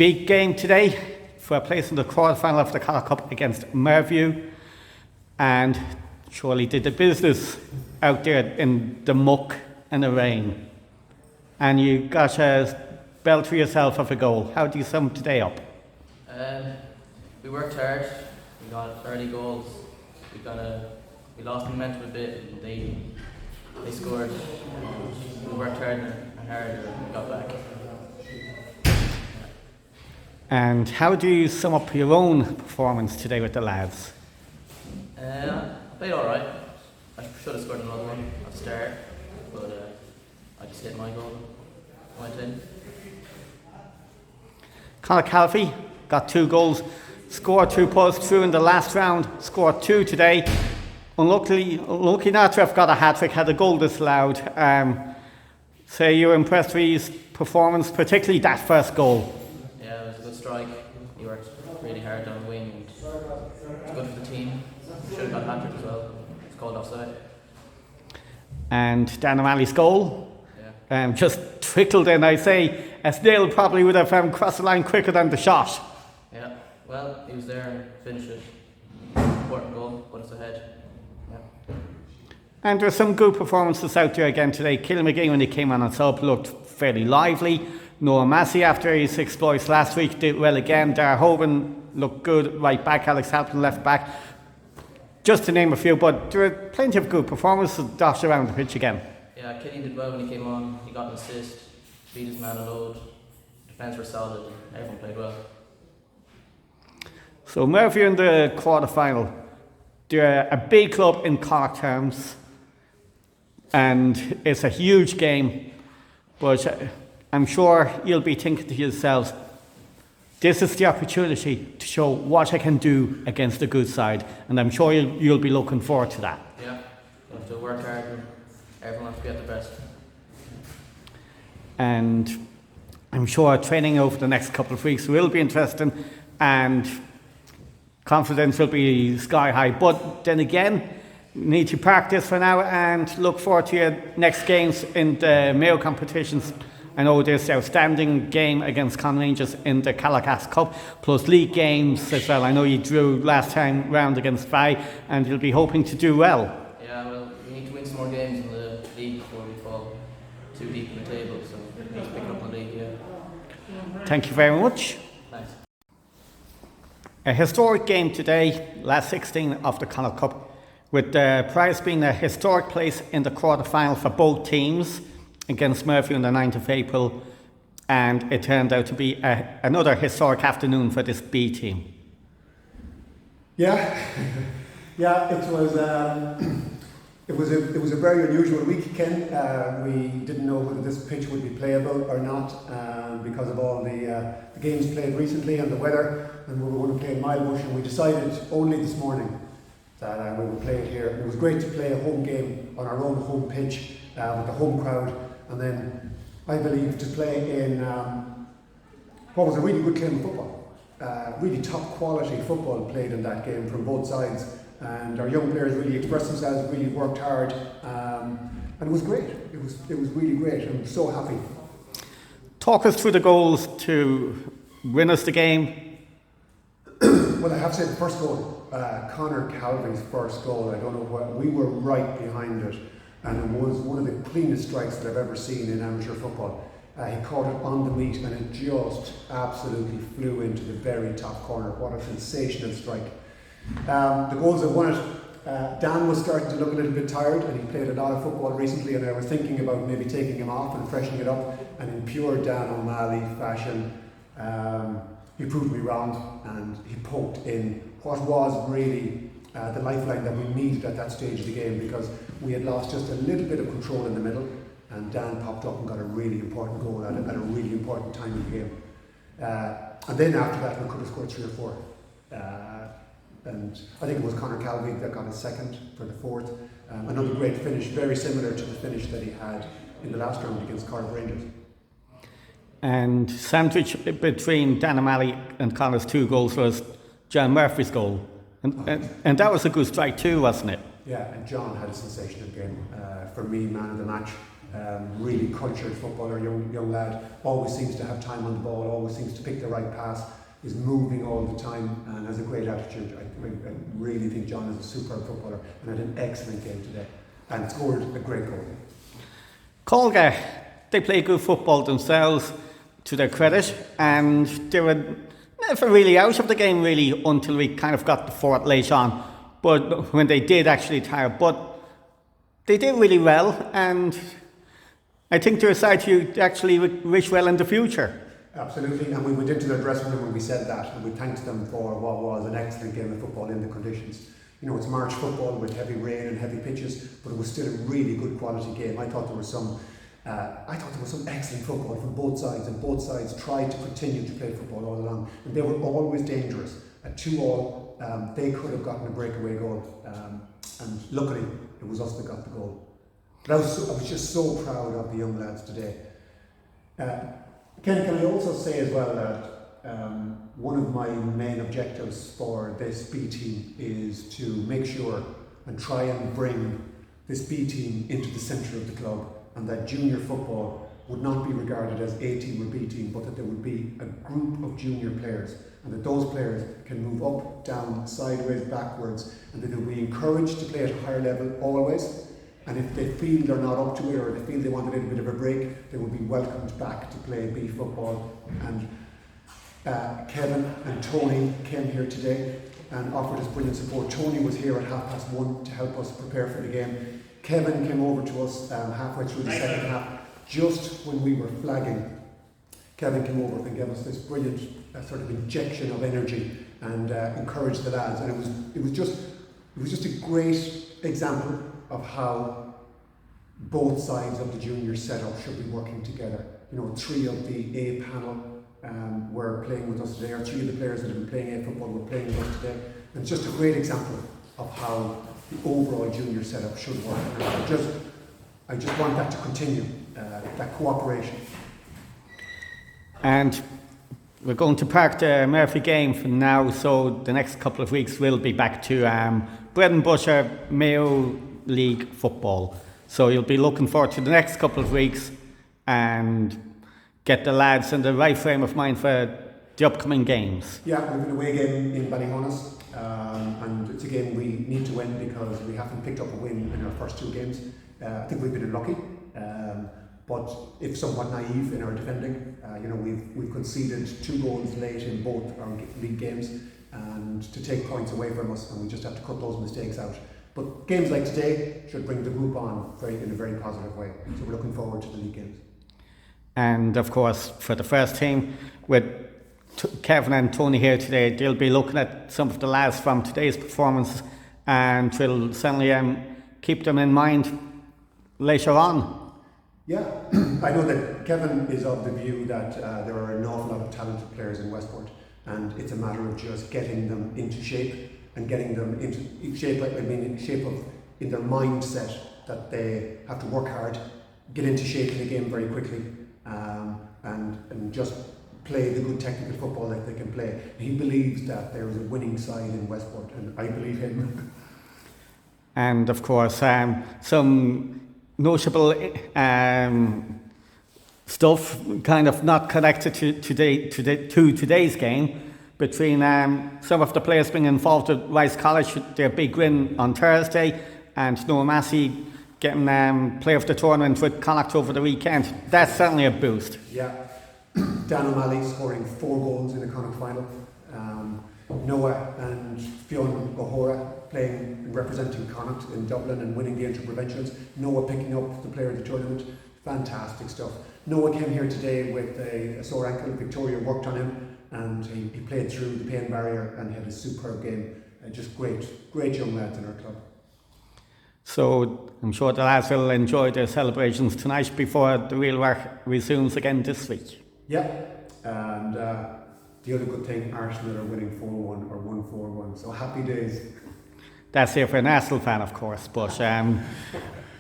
big game today for a place in the quarter-final of the Connaught Cup against Mervue, and surely did the business out there in the muck and the rain. And you got a belt for yourself of a goal. How do you sum today up? We worked hard. We got early goals. We lost momentum a bit. And they scored. We worked harder and harder and we got back. And how do you sum up your own performance today with the lads? I played all right. I should have scored another one at the start, but I just hit my goal. Went in. Connaught Calvi got 2 goals, scored 2 posts through in the last round, scored 2 today. Unlucky not to have got a hat-trick, had a goal disallowed. Say you were impressed with his performance, particularly that first goal. Yeah, it was a good strike. He worked really hard down the wing and it's good for the team. We should have got a hat-trick as well. It's called offside. And Dan O'Malley's goal just trickled in. I say Esdale probably would have crossed the line quicker than the shot. Yeah, well, he was there and finished it. Important goal, put us ahead. Yeah. And there's some good performances out there again today. Killian McGee, when he came on sub, looked fairly lively. Noah Massey, after his exploits last week, did well again. Dar Hoban looked good right back. Alex Halpin left back. Just to name a few, but there were plenty of good performances dotted around the pitch again. Yeah, Killian did well when he came on. He got an assist, beat his man a load. Defence were solid and everyone played well. So Mervue in the quarter-final. They're a big club in Cork terms, and it's a huge game, but I'm sure you'll be thinking to yourselves, this is the opportunity to show what I can do against a good side, and I'm sure you'll be looking forward to that. Yeah, you have to work hard and everyone has to be at the best. And I'm sure training over the next couple of weeks will be interesting, and confidence will be sky high. But then again, you need to practice for now and look forward to your next games in the Mayo competitions. I know there's the outstanding game against Rangers in the Colga Cup, plus league games as well. I know you drew last time round against Vai, and you'll be hoping to do well. Yeah, well, we need to win some more games in the league before we fall too deep in the table, so we need to pick up the league, yeah. Thank you very much. Thanks. A historic game today, last 16 of the Connaught Cup, with the prize being a historic place in the quarter-final for both teams against Mervue on the 9th of April, and it turned out to be another historic afternoon for this B team. Yeah, it was a very unusual week, Ken. We didn't know whether this pitch would be playable or not because of all the games played recently and the weather, and we were going to play in Milebush, and we decided only this morning that we would play it here. It was great to play a home game on our own home pitch with the home crowd, and then I believe to play in what was a really good game of football. Really top quality football played in that game from both sides, and our young players really expressed themselves, really worked hard, and it was great. It was really great. I'm so happy. Talk us through the goals to win us the game. Well, I have to say the first goal, Conor Calvi's first goal. I don't know what, we were right behind it, and it was one of the cleanest strikes that I've ever seen in amateur football. He caught it on the meat and it just absolutely flew into the very top corner. What a sensational strike. The goals that won it, Dan was starting to look a little bit tired, and he played a lot of football recently, and I was thinking about maybe taking him off and freshening it up, and in pure Dan O'Malley fashion, he proved me wrong, and he poked in what was really the lifeline that we needed at that stage of the game, because we had lost just a little bit of control in the middle, and Dan popped up and got a really important goal at a really important time in the game. And then after that, we could have scored 3 or 4. And I think it was Conor Calvi that got a second for the 4th. Another great finish, very similar to the finish that he had in the last round against Connaught Rangers. And sandwich between Dan O'Malley and Conor's 2 goals was John Murphy's goal. And that was a good strike too, wasn't it? Yeah, and John had a sensational game. For me, man of the match. really cultured footballer, young lad, always seems to have time on the ball, always seems to pick the right pass, is moving all the time and has a great attitude. I really think John is a superb footballer and had an excellent game today and scored a great goal. Colga, they play good football themselves, to their credit, and they were never really out of the game really until we kind of got the fort late on. But when they did actually tire, but they did really well, and I think they're a side you actually wish well in the future. Absolutely, and we went into their dressing room and we said that, and we thanked them for what was an excellent game of football in the conditions. You know, it's March football with heavy rain and heavy pitches, but it was still a really good quality game. I thought there was some excellent football from both sides, and both sides tried to continue to play football all along, and they were always dangerous. At 2-2, they could have gotten a breakaway goal, and luckily it was us that got the goal. But I was just so proud of the young lads today. Ken, can I also say as well that one of my main objectives for this B team is to make sure and try and bring this B team into the centre of the club, and that junior football would not be regarded as A team or B team, but that there would be a group of junior players, and that those players can move up, down, sideways, backwards, and that they will be encouraged to play at a higher level always. And if they feel they're not up to it, or they feel they want a little bit of a break, they will be welcomed back to play B football. And Kevin and Tony came here today and offered us brilliant support. Tony was here at 1:30 to help us prepare for the game. Kevin came over to us halfway through the second half, just when we were flagging. Kevin came over and gave us this brilliant sort of injection of energy and encouraged the lads. And it was just a great example of how both sides of the junior setup should be working together. You know, 3 of the A panel were playing with us today, or 3 of the players that have been playing A football were playing with us today. And it's just a great example of how the overall junior setup should work. And I just want that to continue, that cooperation. And we're going to park the Mervue game for now, so the next couple of weeks we'll be back to bread and butter Mayo League football. So you'll be looking forward to the next couple of weeks and get the lads in the right frame of mind for the upcoming games. Yeah, we have an away game in Ballyhonus, and it's a game we need to win because we haven't picked up a win in our first 2 games. I think we've been unlucky, but if somewhat naive in our defending. You know, we've conceded 2 goals late in both our league games, and to take points away from us, and we just have to cut those mistakes out. But games like today should bring the group on in a very positive way. So we're looking forward to the league games. And of course, for the first team, with Kevin and Tony here today, they'll be looking at some of the lads from today's performance, and we'll certainly keep them in mind later on. Yeah, I know that Kevin is of the view that there are an awful lot of talented players in Westport, and it's a matter of just getting them into shape and getting them into shape, in their mindset that they have to work hard, get into shape in the game very quickly, and just play the good technical football that they can play. He believes that there is a winning side in Westport, and I believe him. And of course, some notable stuff kind of not connected to today's game, between some of the players being involved with Rice College, their big win on Thursday, and Noah Massey getting player of the tournament with Connaught over the weekend. That's certainly a boost. Yeah, Dan O'Malley scoring 4 goals in the Connaught final. Noah and Fionn O'Hora playing and representing Connaught in Dublin and winning the inter-provincials. Noah picking up the player of the tournament. Fantastic stuff. Noah came here today with a sore ankle. Victoria worked on him, and he played through the pain barrier and had a superb game. Just great young lads in our club. So I'm sure the lads will enjoy their celebrations tonight before the real work resumes again this week. Yeah, and the other good thing, Arsenal are winning 4-1 or 1-4-1, so happy days. That's here for an Arsenal fan, of course, but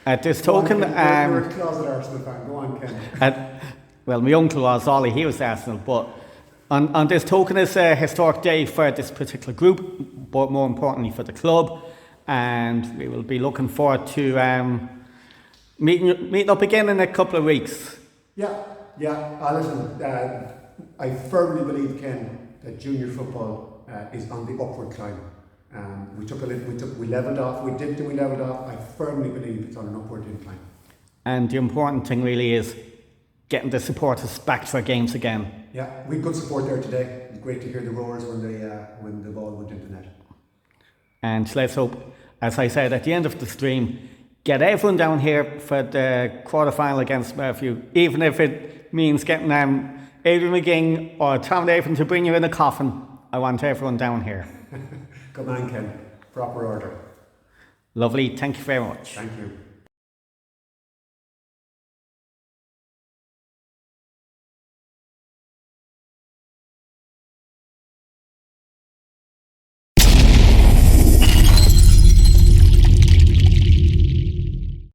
at this token... You're a closet Arsenal fan, go on, Ken. Well, my uncle was, Ollie, he was Arsenal, but on this token, it's a historic day for this particular group, but more importantly for the club, and we will be looking forward to Meeting up again in a couple of weeks. Yeah. Listen, I firmly believe, Ken, that junior football is on the upward climb. We levelled off, we dipped and we levelled off. I firmly believe it's on an upward incline. And the important thing really is getting the supporters back to our games again. Yeah, we had good support there today. It was great to hear the roars when the ball went into net. And let's hope, as I said at the end of the stream, get everyone down here for the quarter-final against Mervue, even if it means getting Adrian McGing or Tom Davin to bring you in a coffin. I want everyone down here. Come on, Ken. Proper order. Lovely. Thank you very much. Thank you.